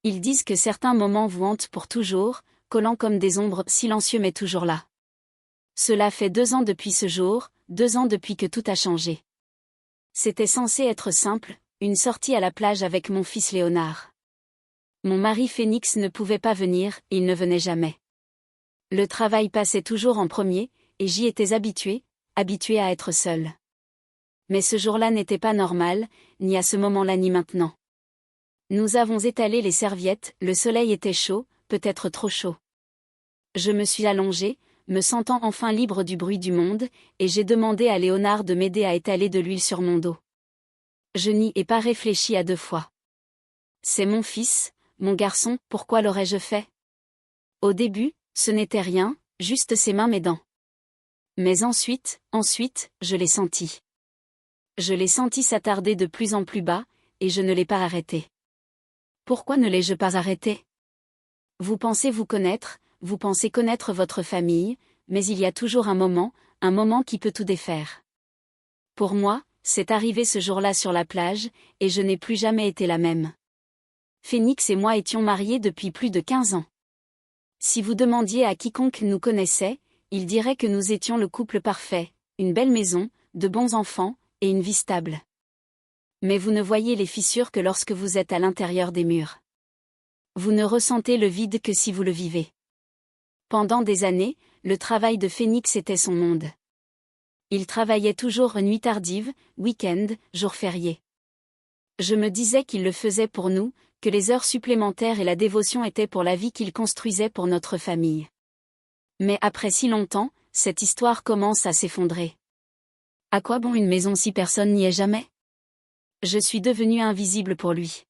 Ils disent que certains moments vous hantent pour toujours, collant comme des ombres, silencieux mais toujours là. Cela fait 2 ans depuis ce jour, 2 ans depuis que tout a changé. C'était censé être simple, une sortie à la plage avec mon fils Léonard. Mon mari Phénix ne pouvait pas venir, il ne venait jamais. Le travail passait toujours en premier, et j'y étais habituée à être seule. Mais ce jour-là n'était pas normal, ni à ce moment-là ni maintenant. Nous avons étalé les serviettes, le soleil était chaud, peut-être trop chaud. Je me suis allongée, me sentant enfin libre du bruit du monde, et j'ai demandé à Léonard de m'aider à étaler de l'huile sur mon dos. Je n'y ai pas réfléchi à 2 fois. C'est mon fils, mon garçon, pourquoi l'aurais-je fait? Au début, ce n'était rien, juste ses mains, mes dents. Mais ensuite, je l'ai senti. Je l'ai senti s'attarder de plus en plus bas, et je ne l'ai pas arrêté. Pourquoi ne l'ai-je pas arrêté? Vous pensez vous connaître, vous pensez connaître votre famille, mais il y a toujours un moment qui peut tout défaire. Pour moi, c'est arrivé ce jour-là sur la plage, et je n'ai plus jamais été la même. Phénix et moi étions mariés depuis plus de 15 ans. Si vous demandiez à quiconque nous connaissait, il dirait que nous étions le couple parfait, une belle maison, de bons enfants, et une vie stable. Mais vous ne voyez les fissures que lorsque vous êtes à l'intérieur des murs. Vous ne ressentez le vide que si vous le vivez. Pendant des années, le travail de Phénix était son monde. Il travaillait toujours nuit tardive, week-end, jours fériés. Je me disais qu'il le faisait pour nous, que les heures supplémentaires et la dévotion étaient pour la vie qu'il construisait pour notre famille. Mais après si longtemps, cette histoire commence à s'effondrer. À quoi bon une maison si personne n'y est jamais? Je suis devenue invisible pour lui.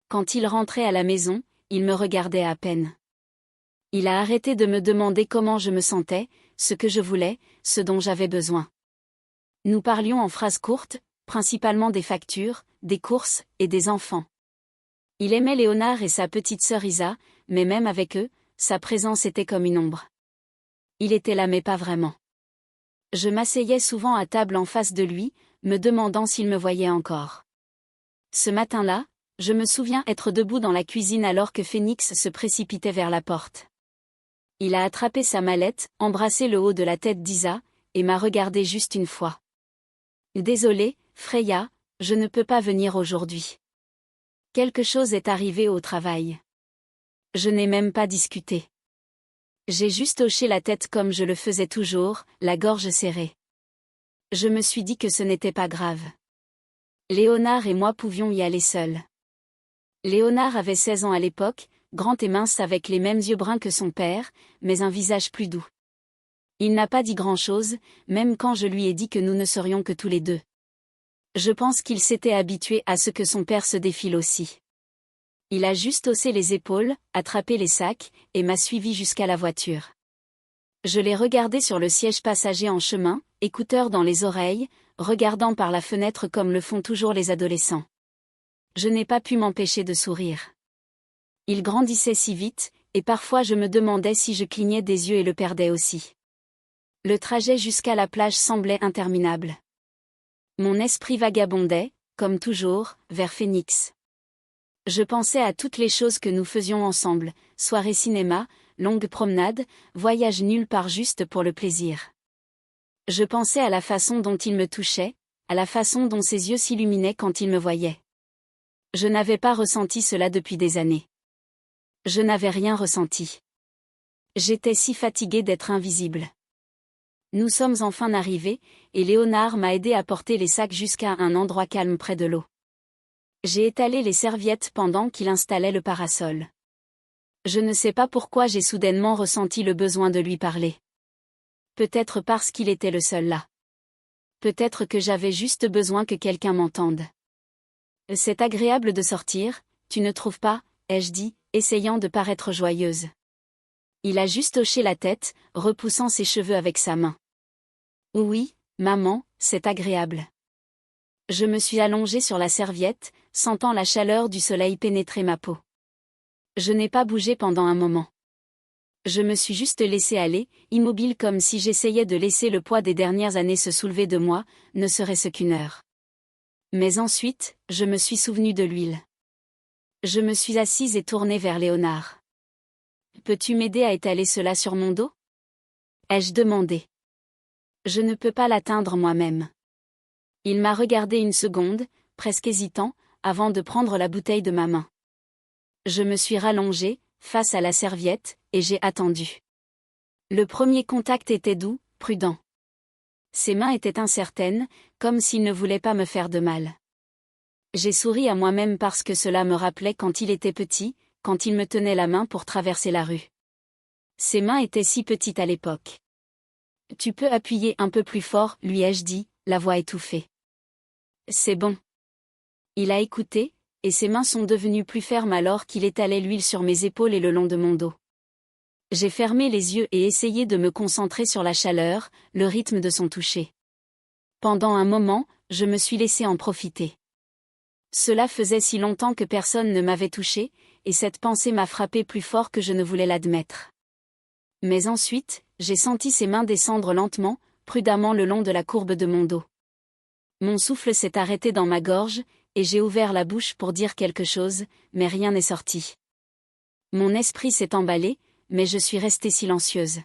Quand il rentrait à la maison, il me regardait à peine. Il a arrêté de me demander comment je me sentais, ce que je voulais, ce dont j'avais besoin. Nous parlions en phrases courtes, principalement des factures, des courses, et des enfants. Il aimait Léonard et sa petite sœur Isa, mais même avec eux, sa présence était comme une ombre. Il était là mais pas vraiment. Je m'asseyais souvent à table en face de lui, me demandant s'il me voyait encore. Ce matin-là, je me souviens être debout dans la cuisine alors que Phénix se précipitait vers la porte. Il a attrapé sa mallette, embrassé le haut de la tête d'Isa, et m'a regardé juste une fois. Désolé, Freya, je ne peux pas venir aujourd'hui. Quelque chose est arrivé au travail. Je n'ai même pas discuté. J'ai juste hoché la tête comme je le faisais toujours, la gorge serrée. Je me suis dit que ce n'était pas grave. Léonard et moi pouvions y aller seuls. Léonard avait 16 ans à l'époque, grand et mince avec les mêmes yeux bruns que son père, mais un visage plus doux. Il n'a pas dit grand-chose, même quand je lui ai dit que nous ne serions que tous les deux. Je pense qu'il s'était habitué à ce que son père se défile aussi. Il a juste haussé les épaules, attrapé les sacs, et m'a suivi jusqu'à la voiture. Je l'ai regardé sur le siège passager en chemin, écouteurs dans les oreilles, regardant par la fenêtre comme le font toujours les adolescents. Je n'ai pas pu m'empêcher de sourire. Il grandissait si vite, et parfois je me demandais si je clignais des yeux et le perdais aussi. Le trajet jusqu'à la plage semblait interminable. Mon esprit vagabondait, comme toujours, vers Phénix. Je pensais à toutes les choses que nous faisions ensemble, soirée cinéma, longue promenade, voyage nulle part juste pour le plaisir. Je pensais à la façon dont il me touchait, à la façon dont ses yeux s'illuminaient quand il me voyait. Je n'avais pas ressenti cela depuis des années. Je n'avais rien ressenti. J'étais si fatiguée d'être invisible. Nous sommes enfin arrivés, et Léonard m'a aidé à porter les sacs jusqu'à un endroit calme près de l'eau. J'ai étalé les serviettes pendant qu'il installait le parasol. Je ne sais pas pourquoi j'ai soudainement ressenti le besoin de lui parler. Peut-être parce qu'il était le seul là. Peut-être que j'avais juste besoin que quelqu'un m'entende. C'est agréable de sortir, tu ne trouves pas, ai-je dit, essayant de paraître joyeuse. Il a juste hoché la tête, repoussant ses cheveux avec sa main. Oui, maman, c'est agréable. Je me suis allongée sur la serviette, sentant la chaleur du soleil pénétrer ma peau. Je n'ai pas bougé pendant un moment. Je me suis juste laissée aller, immobile comme si j'essayais de laisser le poids des dernières années se soulever de moi, ne serait-ce qu'une heure. Mais ensuite, je me suis souvenue de l'huile. Je me suis assise et tournée vers Léonard. Peux-tu m'aider à étaler cela sur mon dos? Ai-je demandé. Je ne peux pas l'atteindre moi-même. Il m'a regardé une seconde, presque hésitant, avant de prendre la bouteille de ma main. Je me suis rallongée, face à la serviette, et j'ai attendu. Le premier contact était doux, prudent. Ses mains étaient incertaines, comme s'il ne voulait pas me faire de mal. J'ai souri à moi-même parce que cela me rappelait quand il était petit, quand il me tenait la main pour traverser la rue. Ses mains étaient si petites à l'époque. Tu peux appuyer un peu plus fort, lui ai-je dit, la voix étouffée. C'est bon. Il a écouté, et ses mains sont devenues plus fermes alors qu'il étalait l'huile sur mes épaules et le long de mon dos. J'ai fermé les yeux et essayé de me concentrer sur la chaleur, le rythme de son toucher. Pendant un moment, je me suis laissé en profiter. Cela faisait si longtemps que personne ne m'avait touché, et cette pensée m'a frappé plus fort que je ne voulais l'admettre. Mais ensuite, j'ai senti ses mains descendre lentement, prudemment le long de la courbe de mon dos. Mon souffle s'est arrêté dans ma gorge, et j'ai ouvert la bouche pour dire quelque chose, mais rien n'est sorti. Mon esprit s'est emballé, mais je suis restée silencieuse.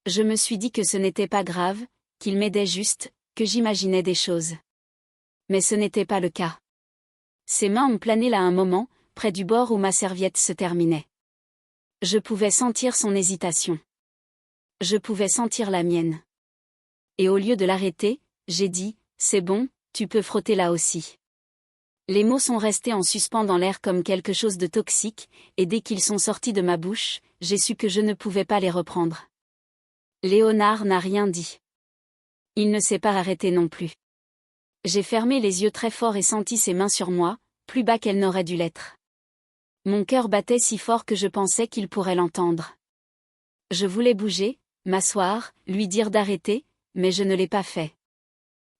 Je me suis dit que ce n'était pas grave, qu'il m'aidait juste, que j'imaginais des choses. Mais ce n'était pas le cas. Ses mains ont plané là un moment, près du bord où ma serviette se terminait. Je pouvais sentir son hésitation. Je pouvais sentir la mienne. Et au lieu de l'arrêter, j'ai dit, « C'est bon, tu peux frotter là aussi. » Les mots sont restés en suspens dans l'air comme quelque chose de toxique, et dès qu'ils sont sortis de ma bouche, j'ai su que je ne pouvais pas les reprendre. Léonard n'a rien dit. Il ne s'est pas arrêté non plus. J'ai fermé les yeux très fort et senti ses mains sur moi, plus bas qu'elles n'auraient dû l'être. Mon cœur battait si fort que je pensais qu'il pourrait l'entendre. Je voulais bouger, m'asseoir, lui dire d'arrêter, mais je ne l'ai pas fait.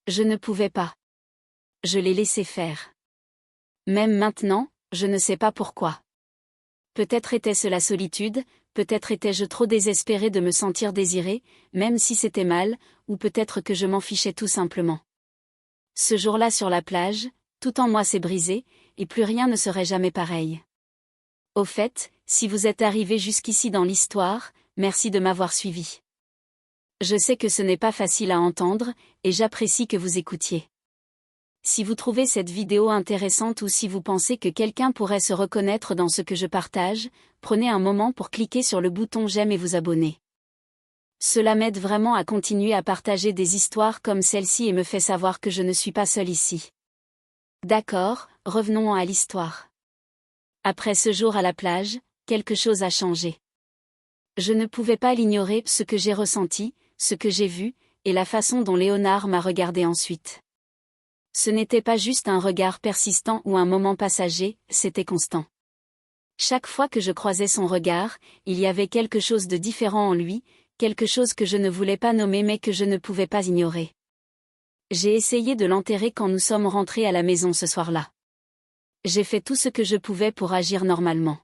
Je ne pouvais pas. Je l'ai laissé faire. Même maintenant, je ne sais pas pourquoi. Peut-être était-ce la solitude, peut-être étais-je trop désespérée de me sentir désirée, même si c'était mal, ou peut-être que je m'en fichais tout simplement. Ce jour-là sur la plage, tout en moi s'est brisé, et plus rien ne serait jamais pareil. Au fait, si vous êtes arrivé jusqu'ici dans l'histoire, merci de m'avoir suivi. Je sais que ce n'est pas facile à entendre, et j'apprécie que vous écoutiez. Si vous trouvez cette vidéo intéressante ou si vous pensez que quelqu'un pourrait se reconnaître dans ce que je partage, prenez un moment pour cliquer sur le bouton j'aime et vous abonner. Cela m'aide vraiment à continuer à partager des histoires comme celle-ci et me fait savoir que je ne suis pas seule ici. D'accord, revenons à l'histoire. Après ce jour à la plage, quelque chose a changé. Je ne pouvais pas l'ignorer, ce que j'ai ressenti, ce que j'ai vu, et la façon dont Léonard m'a regardé ensuite. Ce n'était pas juste un regard persistant ou un moment passager, c'était constant. Chaque fois que je croisais son regard, il y avait quelque chose de différent en lui, quelque chose que je ne voulais pas nommer mais que je ne pouvais pas ignorer. J'ai essayé de l'enterrer quand nous sommes rentrés à la maison ce soir-là. J'ai fait tout ce que je pouvais pour agir normalement.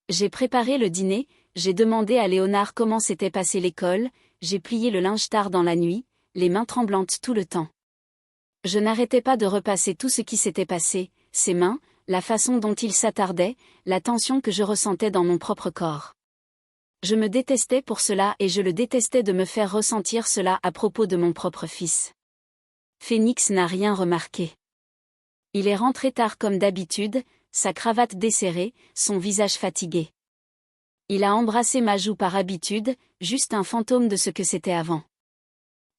J'ai préparé le dîner, j'ai demandé à Léonard comment s'était passée l'école, j'ai plié le linge tard dans la nuit, les mains tremblantes tout le temps. Je n'arrêtais pas de repasser tout ce qui s'était passé, ses mains, la façon dont il s'attardait, la tension que je ressentais dans mon propre corps. Je me détestais pour cela et je le détestais de me faire ressentir cela à propos de mon propre fils. Phénix n'a rien remarqué. Il est rentré tard comme d'habitude, sa cravate desserrée, son visage fatigué. Il a embrassé ma joue par habitude, juste un fantôme de ce que c'était avant.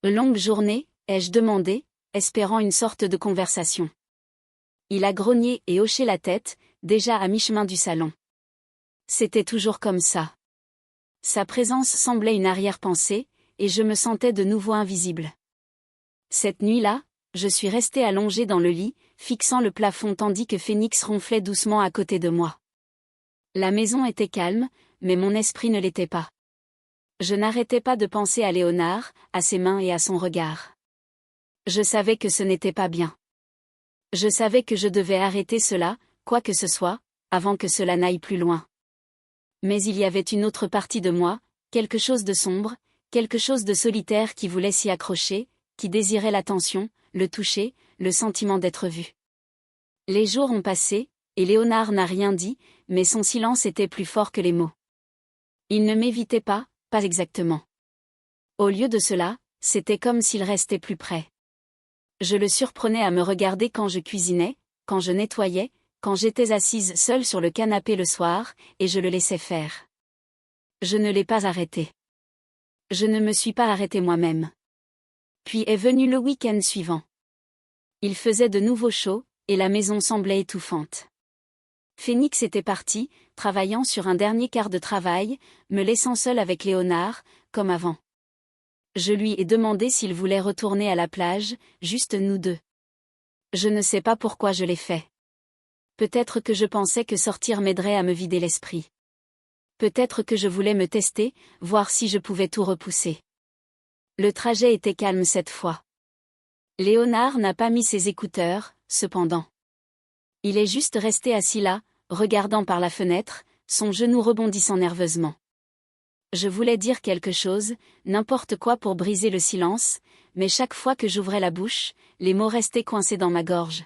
Longue journée, ai-je demandé, espérant une sorte de conversation. Il a grogné et hoché la tête, déjà à mi-chemin du salon. C'était toujours comme ça. Sa présence semblait une arrière-pensée, et je me sentais de nouveau invisible. Cette nuit-là, je suis restée allongée dans le lit, fixant le plafond tandis que Phénix ronflait doucement à côté de moi. La maison était calme, mais mon esprit ne l'était pas. Je n'arrêtais pas de penser à Léonard, à ses mains et à son regard. Je savais que ce n'était pas bien. Je savais que je devais arrêter cela, quoi que ce soit, avant que cela n'aille plus loin. Mais il y avait une autre partie de moi, quelque chose de sombre, quelque chose de solitaire qui voulait s'y accrocher, qui désirait l'attention, le toucher, le sentiment d'être vu. Les jours ont passé, et Léonard n'a rien dit, mais son silence était plus fort que les mots. Il ne m'évitait pas, pas exactement. Au lieu de cela, c'était comme s'il restait plus près. Je le surprenais à me regarder quand je cuisinais, quand je nettoyais, quand j'étais assise seule sur le canapé le soir, et je le laissais faire. Je ne l'ai pas arrêté. Je ne me suis pas arrêtée moi-même. Puis est venu le week-end suivant. Il faisait de nouveau chaud, et la maison semblait étouffante. Phénix était parti, travaillant sur un dernier quart de travail, me laissant seule avec Léonard, comme avant. Je lui ai demandé s'il voulait retourner à la plage, juste nous deux. Je ne sais pas pourquoi je l'ai fait. Peut-être que je pensais que sortir m'aiderait à me vider l'esprit. Peut-être que je voulais me tester, voir si je pouvais tout repousser. Le trajet était calme cette fois. Léonard n'a pas mis ses écouteurs, cependant. Il est juste resté assis là, regardant par la fenêtre, son genou rebondissant nerveusement. Je voulais dire quelque chose, n'importe quoi pour briser le silence, mais chaque fois que j'ouvrais la bouche, les mots restaient coincés dans ma gorge.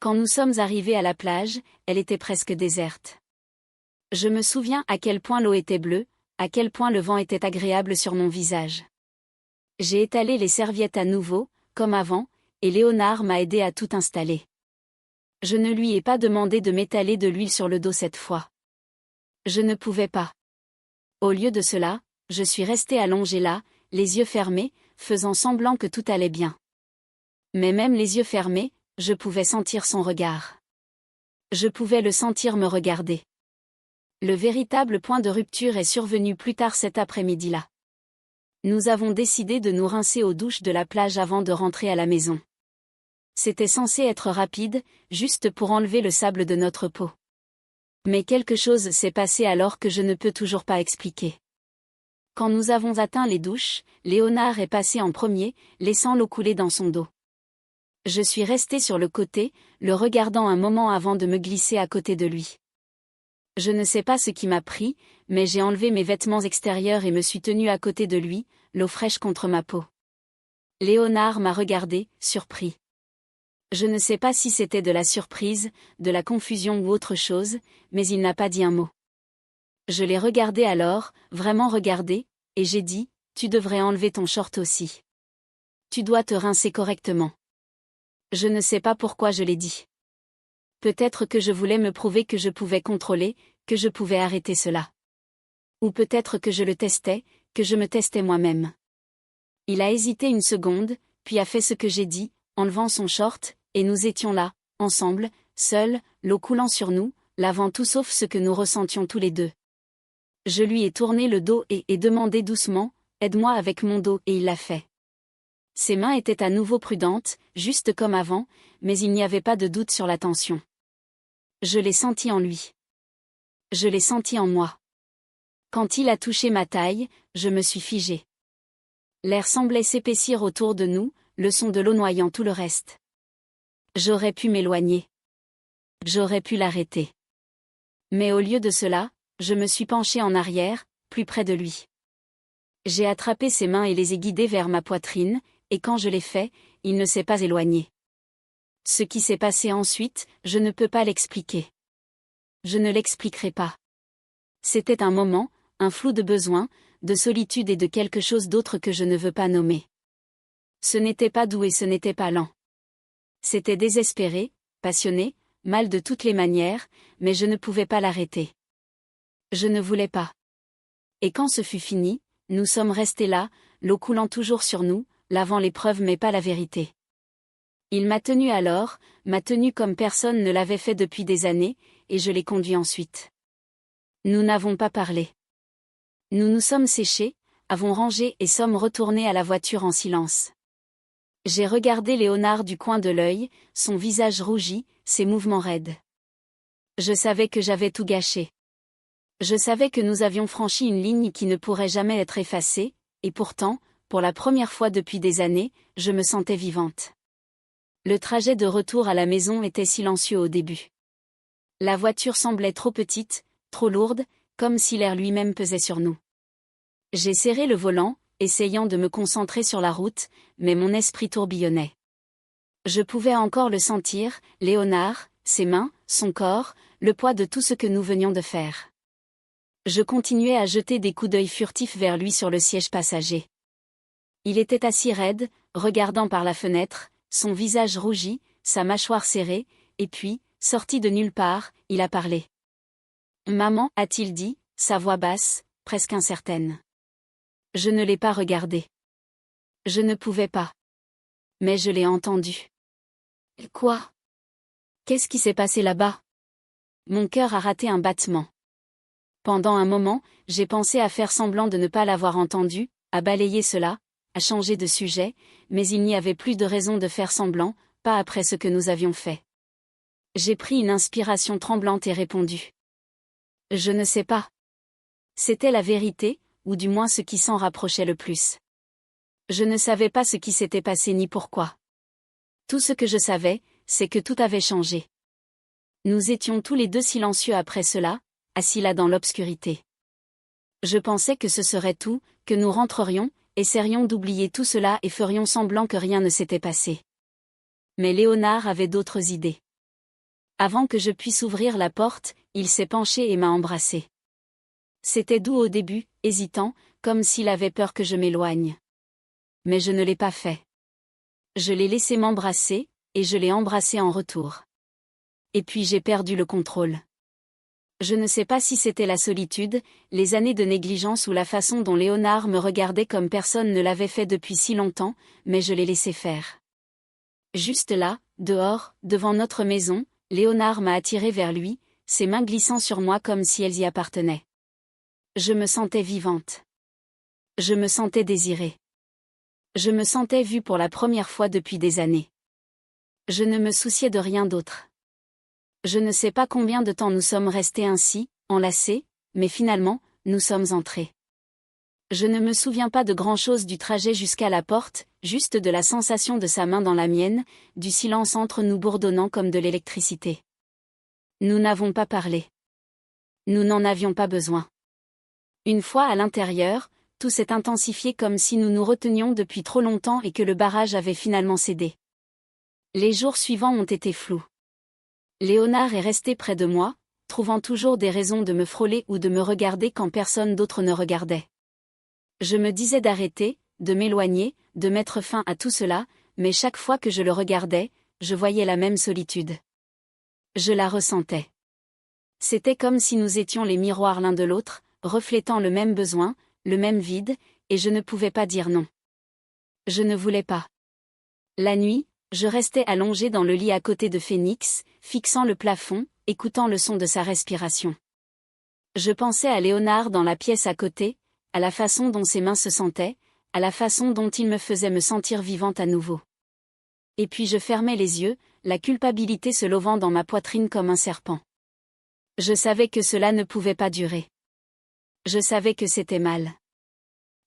Quand nous sommes arrivés à la plage, elle était presque déserte. Je me souviens à quel point l'eau était bleue, à quel point le vent était agréable sur mon visage. J'ai étalé les serviettes à nouveau, comme avant, et Léonard m'a aidé à tout installer. Je ne lui ai pas demandé de m'étaler de l'huile sur le dos cette fois. Je ne pouvais pas. Au lieu de cela, je suis restée allongée là, les yeux fermés, faisant semblant que tout allait bien. Mais même les yeux fermés, je pouvais sentir son regard. Je pouvais le sentir me regarder. Le véritable point de rupture est survenu plus tard cet après-midi-là. Nous avons décidé de nous rincer aux douches de la plage avant de rentrer à la maison. C'était censé être rapide, juste pour enlever le sable de notre peau. Mais quelque chose s'est passé alors que je ne peux toujours pas expliquer. Quand nous avons atteint les douches, Léonard est passé en premier, laissant l'eau couler dans son dos. Je suis restée sur le côté, le regardant un moment avant de me glisser à côté de lui. Je ne sais pas ce qui m'a pris, mais j'ai enlevé mes vêtements extérieurs et me suis tenue à côté de lui, l'eau fraîche contre ma peau. Léonard m'a regardé, surpris. Je ne sais pas si c'était de la surprise, de la confusion ou autre chose, mais il n'a pas dit un mot. Je l'ai regardé alors, vraiment regardé, et j'ai dit, tu devrais enlever ton short aussi. Tu dois te rincer correctement. Je ne sais pas pourquoi je l'ai dit. Peut-être que je voulais me prouver que je pouvais contrôler, que je pouvais arrêter cela. Ou peut-être que je le testais, que je me testais moi-même. Il a hésité une seconde, puis a fait ce que j'ai dit, enlevant son short, et nous étions là, ensemble, seuls, l'eau coulant sur nous, lavant tout sauf ce que nous ressentions tous les deux. Je lui ai tourné le dos et ai demandé doucement, aide-moi avec mon dos, et il l'a fait. Ses mains étaient à nouveau prudentes, juste comme avant, mais il n'y avait pas de doute sur la tension. Je l'ai senti en lui. Je l'ai senti en moi. Quand il a touché ma taille, je me suis figée. L'air semblait s'épaissir autour de nous, le son de l'eau noyant tout le reste. J'aurais pu m'éloigner. J'aurais pu l'arrêter. Mais au lieu de cela, je me suis penchée en arrière, plus près de lui. J'ai attrapé ses mains et les ai guidées vers ma poitrine, et quand je l'ai fait, il ne s'est pas éloigné. Ce qui s'est passé ensuite, je ne peux pas l'expliquer. Je ne l'expliquerai pas. C'était un moment, un flou de besoin, de solitude et de quelque chose d'autre que je ne veux pas nommer. Ce n'était pas doux et ce n'était pas lent. C'était désespéré, passionné, mal de toutes les manières, mais je ne pouvais pas l'arrêter. Je ne voulais pas. Et quand ce fut fini, nous sommes restés là, l'eau coulant toujours sur nous, lavant les preuves mais pas la vérité. Il m'a tenu alors, m'a tenu comme personne ne l'avait fait depuis des années, et je l'ai conduit ensuite. Nous n'avons pas parlé. Nous nous sommes séchés, avons rangé et sommes retournés à la voiture en silence. J'ai regardé Léonard du coin de l'œil, son visage rougi, ses mouvements raides. Je savais que j'avais tout gâché. Je savais que nous avions franchi une ligne qui ne pourrait jamais être effacée, et pourtant, pour la première fois depuis des années, je me sentais vivante. Le trajet de retour à la maison était silencieux au début. La voiture semblait trop petite, trop lourde, comme si l'air lui-même pesait sur nous. J'ai serré le volant, essayant de me concentrer sur la route, mais mon esprit tourbillonnait. Je pouvais encore le sentir, Léonard, ses mains, son corps, le poids de tout ce que nous venions de faire. Je continuais à jeter des coups d'œil furtifs vers lui sur le siège passager. Il était assis raide, regardant par la fenêtre, son visage rougi, sa mâchoire serrée, et puis, sorti de nulle part, il a parlé. « Maman » a-t-il dit, sa voix basse, presque incertaine. Je ne l'ai pas regardé. Je ne pouvais pas. Mais je l'ai entendu. Quoi? Qu'est-ce qui s'est passé là-bas? Mon cœur a raté un battement. Pendant un moment, j'ai pensé à faire semblant de ne pas l'avoir entendu, à balayer cela, à changer de sujet, mais il n'y avait plus de raison de faire semblant, pas après ce que nous avions fait. J'ai pris une inspiration tremblante et répondu. Je ne sais pas. C'était la vérité, ou du moins ce qui s'en rapprochait le plus. Je ne savais pas ce qui s'était passé ni pourquoi. Tout ce que je savais, c'est que tout avait changé. Nous étions tous les deux silencieux après cela, assis là dans l'obscurité. Je pensais que ce serait tout, que nous rentrerions, essaierions d'oublier tout cela et ferions semblant que rien ne s'était passé. Mais Léonard avait d'autres idées. Avant que je puisse ouvrir la porte, il s'est penché et m'a embrassé. C'était doux au début, hésitant, comme s'il avait peur que je m'éloigne. Mais je ne l'ai pas fait. Je l'ai laissé m'embrasser, et je l'ai embrassé en retour. Et puis j'ai perdu le contrôle. Je ne sais pas si c'était la solitude, les années de négligence ou la façon dont Léonard me regardait comme personne ne l'avait fait depuis si longtemps, mais je l'ai laissé faire. Juste là, dehors, devant notre maison, Léonard m'a attiré vers lui, ses mains glissant sur moi comme si elles y appartenaient. Je me sentais vivante. Je me sentais désirée. Je me sentais vue pour la première fois depuis des années. Je ne me souciais de rien d'autre. Je ne sais pas combien de temps nous sommes restés ainsi, enlacés, mais finalement, nous sommes entrés. Je ne me souviens pas de grand-chose du trajet jusqu'à la porte, juste de la sensation de sa main dans la mienne, du silence entre nous bourdonnant comme de l'électricité. Nous n'avons pas parlé. Nous n'en avions pas besoin. Une fois à l'intérieur, tout s'est intensifié comme si nous nous retenions depuis trop longtemps et que le barrage avait finalement cédé. Les jours suivants ont été flous. Léonard est resté près de moi, trouvant toujours des raisons de me frôler ou de me regarder quand personne d'autre ne regardait. Je me disais d'arrêter, de m'éloigner, de mettre fin à tout cela, mais chaque fois que je le regardais, je voyais la même solitude. Je la ressentais. C'était comme si nous étions les miroirs l'un de l'autre, reflétant le même besoin, le même vide, et je ne pouvais pas dire non. Je ne voulais pas. La nuit, je restais allongé dans le lit à côté de Phénix, fixant le plafond, écoutant le son de sa respiration. Je pensais à Léonard dans la pièce à côté, à la façon dont ses mains se sentaient, à la façon dont il me faisait me sentir vivante à nouveau. Et puis je fermais les yeux, la culpabilité se levant dans ma poitrine comme un serpent. Je savais que cela ne pouvait pas durer. Je savais que c'était mal.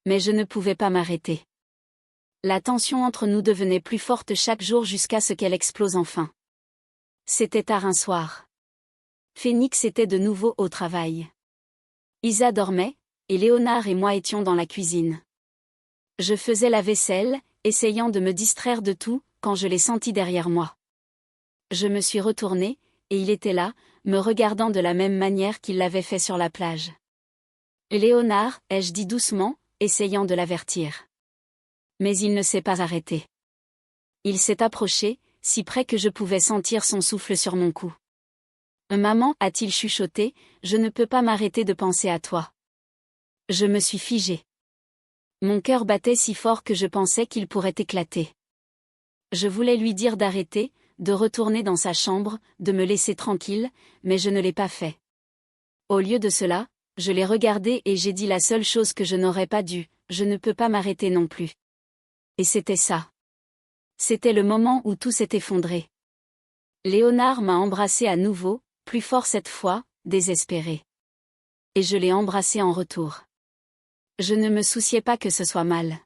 Mais je ne pouvais pas m'arrêter. La tension entre nous devenait plus forte chaque jour jusqu'à ce qu'elle explose enfin. C'était tard un soir. Phénix était de nouveau au travail. Isa dormait, et Léonard et moi étions dans la cuisine. Je faisais la vaisselle, essayant de me distraire de tout, quand je l'ai senti derrière moi. Je me suis retournée, et il était là, me regardant de la même manière qu'il l'avait fait sur la plage. Léonard, ai-je dit doucement, essayant de l'avertir. Mais il ne s'est pas arrêté. Il s'est approché, si près que je pouvais sentir son souffle sur mon cou. « Maman » a-t-il chuchoté, « je ne peux pas m'arrêter de penser à toi. » Je me suis figée. Mon cœur battait si fort que je pensais qu'il pourrait éclater. Je voulais lui dire d'arrêter, de retourner dans sa chambre, de me laisser tranquille, mais je ne l'ai pas fait. Au lieu de cela, je l'ai regardé et j'ai dit la seule chose que je n'aurais pas dû, je ne peux pas m'arrêter non plus. Et c'était ça. C'était le moment où tout s'est effondré. Léonard m'a embrassé à nouveau, plus fort cette fois, désespéré. Et je l'ai embrassé en retour. Je ne me souciais pas que ce soit mal.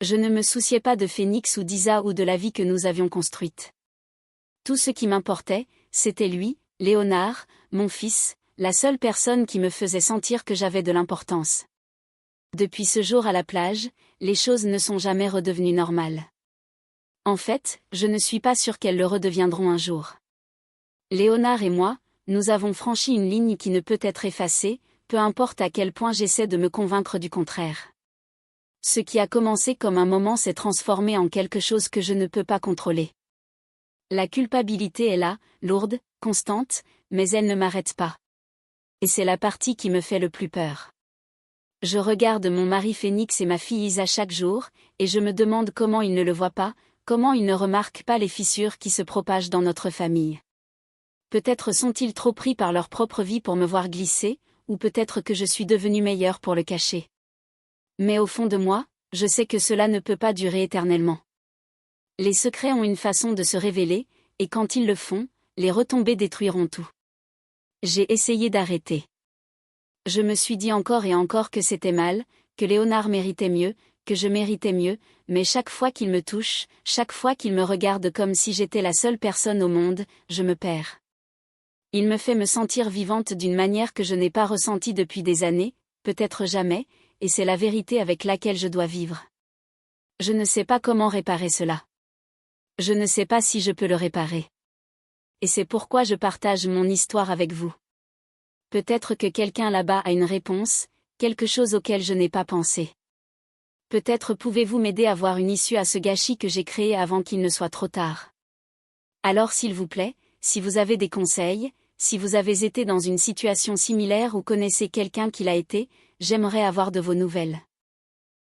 Je ne me souciais pas de Phénix ou d'Isa ou de la vie que nous avions construite. Tout ce qui m'importait, c'était lui, Léonard, mon fils, la seule personne qui me faisait sentir que j'avais de l'importance. Depuis ce jour à la plage, les choses ne sont jamais redevenues normales. En fait, je ne suis pas sûre qu'elles le redeviendront un jour. Léonard et moi, nous avons franchi une ligne qui ne peut être effacée, peu importe à quel point j'essaie de me convaincre du contraire. Ce qui a commencé comme un moment s'est transformé en quelque chose que je ne peux pas contrôler. La culpabilité est là, lourde, constante, mais elle ne m'arrête pas. Et c'est la partie qui me fait le plus peur. Je regarde mon mari Phénix et ma fille Isa chaque jour, et je me demande comment ils ne le voient pas, comment ils ne remarquent pas les fissures qui se propagent dans notre famille. Peut-être sont-ils trop pris par leur propre vie pour me voir glisser, ou peut-être que je suis devenue meilleure pour le cacher. Mais au fond de moi, je sais que cela ne peut pas durer éternellement. Les secrets ont une façon de se révéler, et quand ils le font, les retombées détruiront tout. J'ai essayé d'arrêter. Je me suis dit encore et encore que c'était mal, que Léonard méritait mieux, que je méritais mieux, mais chaque fois qu'il me touche, chaque fois qu'il me regarde comme si j'étais la seule personne au monde, je me perds. Il me fait me sentir vivante d'une manière que je n'ai pas ressentie depuis des années, peut-être jamais, et c'est la vérité avec laquelle je dois vivre. Je ne sais pas comment réparer cela. Je ne sais pas si je peux le réparer. Et c'est pourquoi je partage mon histoire avec vous. Peut-être que quelqu'un là-bas a une réponse, quelque chose auquel je n'ai pas pensé. Peut-être pouvez-vous m'aider à voir une issue à ce gâchis que j'ai créé avant qu'il ne soit trop tard. Alors s'il vous plaît, si vous avez des conseils, si vous avez été dans une situation similaire ou connaissez quelqu'un qui l'a été, j'aimerais avoir de vos nouvelles.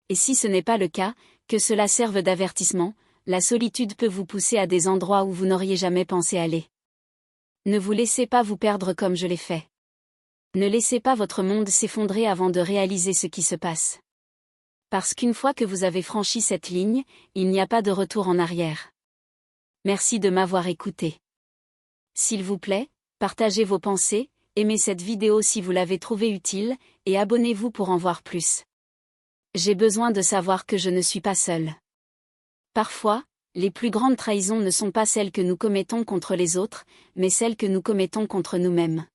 Et si ce n'est pas le cas, que cela serve d'avertissement, la solitude peut vous pousser à des endroits où vous n'auriez jamais pensé aller. Ne vous laissez pas vous perdre comme je l'ai fait. Ne laissez pas votre monde s'effondrer avant de réaliser ce qui se passe. Parce qu'une fois que vous avez franchi cette ligne, il n'y a pas de retour en arrière. Merci de m'avoir écouté. S'il vous plaît, partagez vos pensées, aimez cette vidéo si vous l'avez trouvée utile, et abonnez-vous pour en voir plus. J'ai besoin de savoir que je ne suis pas seule. Parfois, les plus grandes trahisons ne sont pas celles que nous commettons contre les autres, mais celles que nous commettons contre nous-mêmes.